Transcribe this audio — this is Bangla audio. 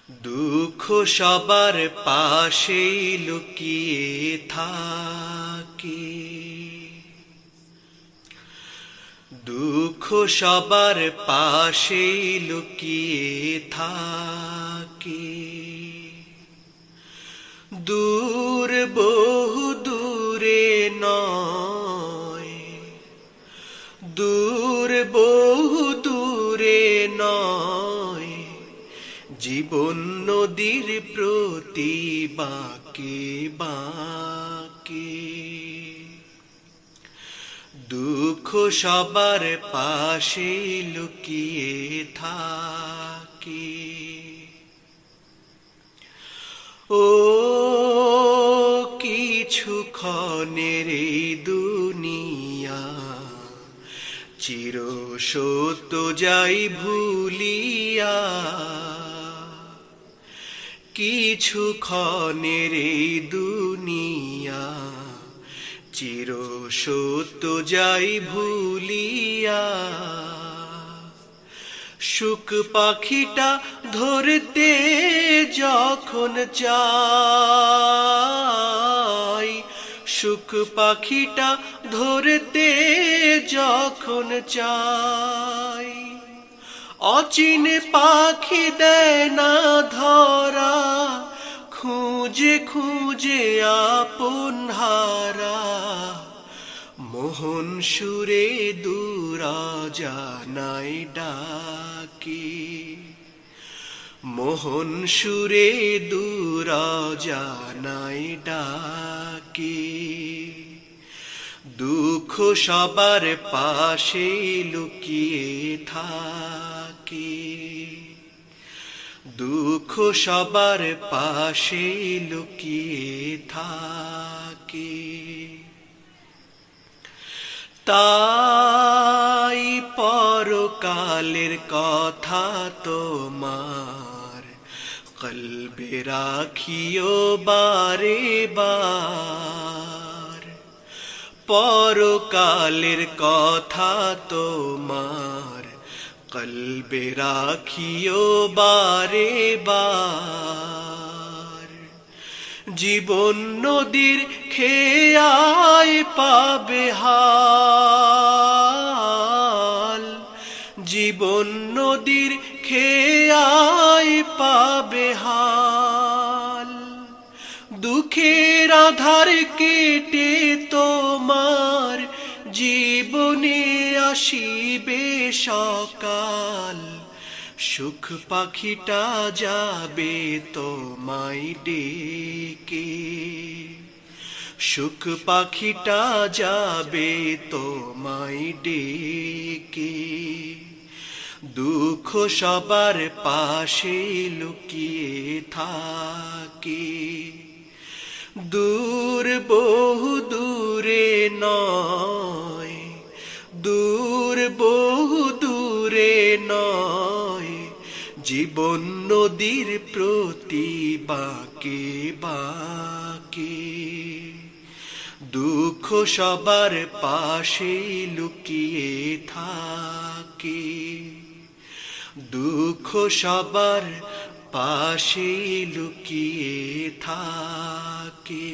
দুঃখ সবার পাশেই লুকিয়ে থাকে, দুঃখ সবার পাশেই লুকিয়ে থাকে। দূর বহু দূরে নয়, দূর বহু দূরে নয়, জীবন নদীর প্রতি বাঁকে বাঁকে। দুঃখ সবার পাশে লুকিয়ে থাকে। ও কিছুক্ষণের এই দুনিয়া চির সত্য যাই ভুলিয়া, কিছুক্ষণের এই দুনিয়া চির সত্য যাই ভুলিয়া। সুখ পাখিটা ধরতে যখন চাই, সুখ পাখিটা ধরতে যখন চাই, অচিন পাখি দেয় না ধরা, খুঁজে খুঁজে আপন হারা। মোহন সুরে দূরা জানাই ডাকে, মোহন সুরে দূরা জানাই ডাকে। দুঃখ সবার পাশে লুকিয়ে থাকে, দুঃখ সবার পাশে লুকিয়ে থাকে। তাই পরকালের কথা তোমার কলবে রাখিও বারে বার, পরকালের কথা তোমার কলবে রাখিও বারে বার। জীবন নদীর খেয়ায় পাবে হাল, জীবন নদীর খেয়ায় পাবে হাল। দুঃখের আধার কেটে তোমার জীবনে আসিবে সকাল, সুখ পাখিটা যাবে তোমায় ডেকে, সুখ পাখিটা যাবে তোমায় ডেকে। দুঃখ সবার পাশে লুকিয়ে থাকে, দূর বহু দূরে নয়, দূর বহু দূরে নয়, জীবন নদীর প্রতি বাঁকে বাঁকে। দুঃখ সবার পাশে লুকিয়ে থাকে, দুঃখ সবার পাশে লুকিয়ে থাকে।